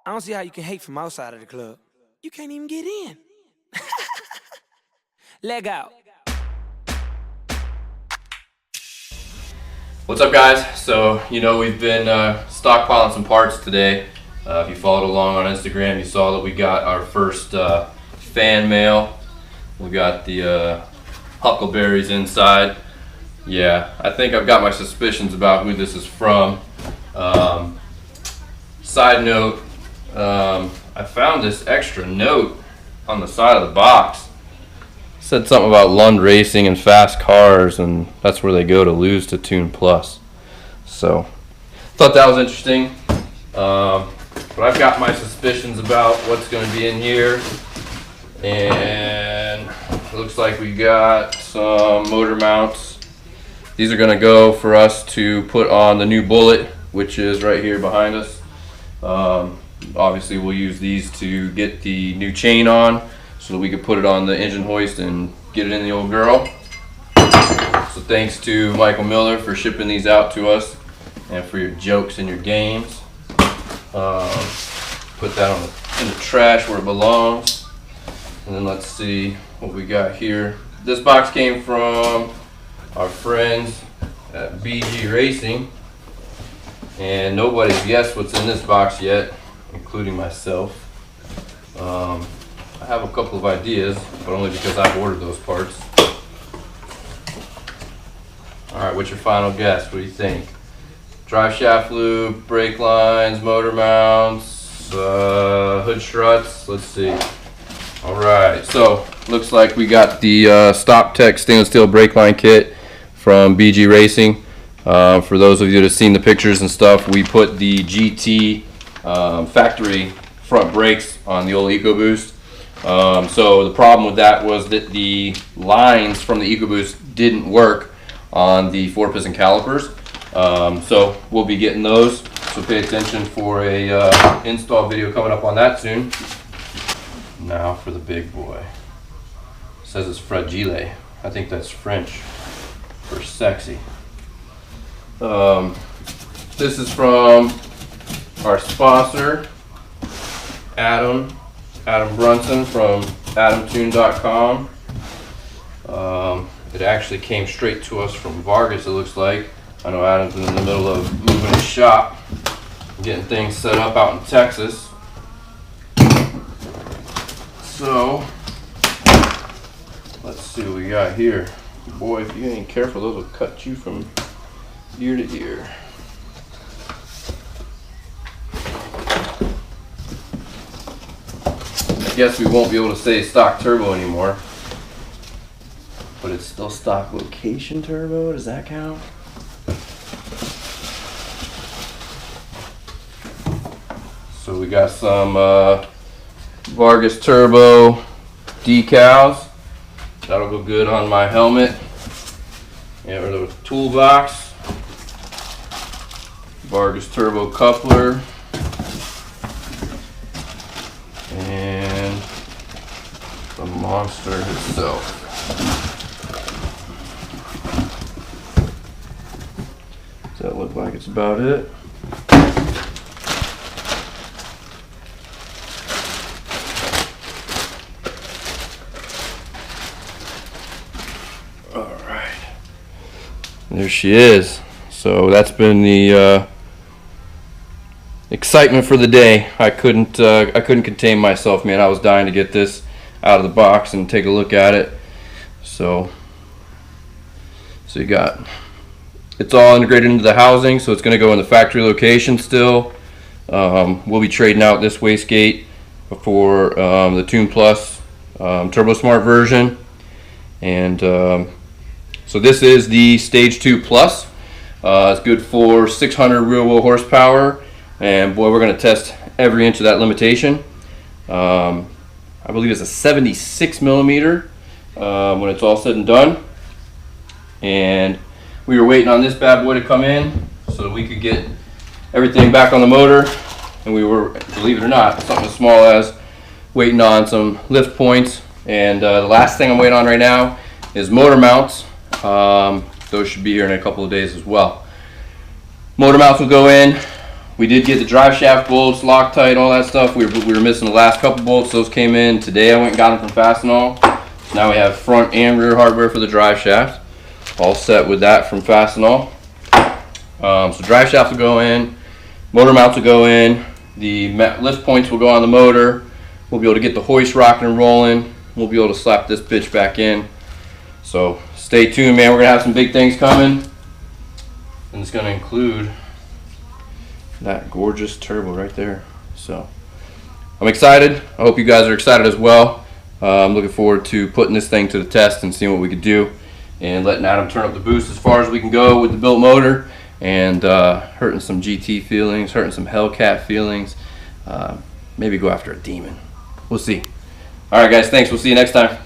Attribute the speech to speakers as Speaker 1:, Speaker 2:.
Speaker 1: I don't see how you can hate from outside of the club. You can't even get in. Leg out.
Speaker 2: What's up, guys? So, we've been stockpiling some parts today. If you followed along on Instagram, you saw that we got our first fan mail. We got the huckleberries inside. Yeah, I think I've got my suspicions about who this is from. Side note, I found this extra note on the side of the box. It said something about Lund Racing and fast cars, and that's where they go to lose to Tune Plus. So, thought that was interesting. But I've got my suspicions about what's going to be in here. And it looks like we got some motor mounts. These are going to go for us to put on the new Bullet, which is right here behind us. Obviously we'll use these to get the new chain on so that we can put it on the engine hoist and get it in the old girl. So thanks to Michael Miller for shipping these out to us and for your jokes and your games. Put that in the trash where it belongs. And then let's see what we got here. This box came from our friends at BG Racing, and nobody's guessed what's in this box yet, including myself. I have a couple of ideas, but only because I've ordered those parts. Alright, what's your final guess? What do you think? Drive shaft loop, brake lines, motor mounts, hood struts. Let's see. Alright, so looks like we got the Stop Tech stainless steel brake line kit from BG Racing. For those of you that have seen the pictures and stuff, we put the GT factory front brakes on the old EcoBoost. So the problem with that was that the lines from the EcoBoost didn't work on the 4-piston calipers. So we'll be getting those. So pay attention for a install video coming up on that soon. Now for the big boy. It says it's fragile. I think that's French for sexy. This is from our sponsor, Adam Brunson from AdamTune.com. It actually came straight to us from Vargas, it looks like. I know Adam's in the middle of moving his shop, getting things set up out in Texas. So, let's see what we got here. Boy, if you ain't careful, those will cut you from ear to ear. I guess we won't be able to say stock turbo anymore, but it's still stock location turbo. Does that count? So we got some Vargas turbo decals. That'll go good on my helmet. Yeah, or the toolbox. Vargas turbo coupler. And the monster itself. Does that look like it's about it? Alright. There she is. So that's been the excitement for the day. I couldn't contain myself, man. I was dying to get this out of the box and take a look at it. So you got, it's all integrated into the housing, so it's going to go in the factory location still. We'll be trading out this wastegate for the Tune Plus Turbo Smart version, and so this is the Stage 2 Plus. It's good for 600 real wheel horsepower. And boy, we're going to test every inch of that limitation. I believe it's a 76 millimeter when it's all said and done. And we were waiting on this bad boy to come in so that we could get everything back on the motor. And we were, believe it or not, something as small as waiting on some lift points. And the last thing I'm waiting on right now is motor mounts. Those should be here in a couple of days as well. Motor mounts will go in. We did get the drive shaft bolts, Loctite, all that stuff. We were missing the last couple bolts. Those came in today. I went and got them from Fastenal. So now we have front and rear hardware for the drive shaft. All set with that from Fastenal. So drive shaft will go in, motor mounts will go in, the lift points will go on the motor. We'll be able to get the hoist rocking and rolling. We'll be able to slap this bitch back in. So stay tuned, man. We're gonna have some big things coming, and it's gonna include that gorgeous turbo right there. So I'm excited. I hope you guys are excited as well. I'm looking forward to putting this thing to the test and seeing what we can do, and letting Adam turn up the boost as far as we can go with the built motor, and hurting some GT feelings, hurting some Hellcat feelings, maybe go after a demon. We'll see. All right, guys, thanks. We'll see you next time.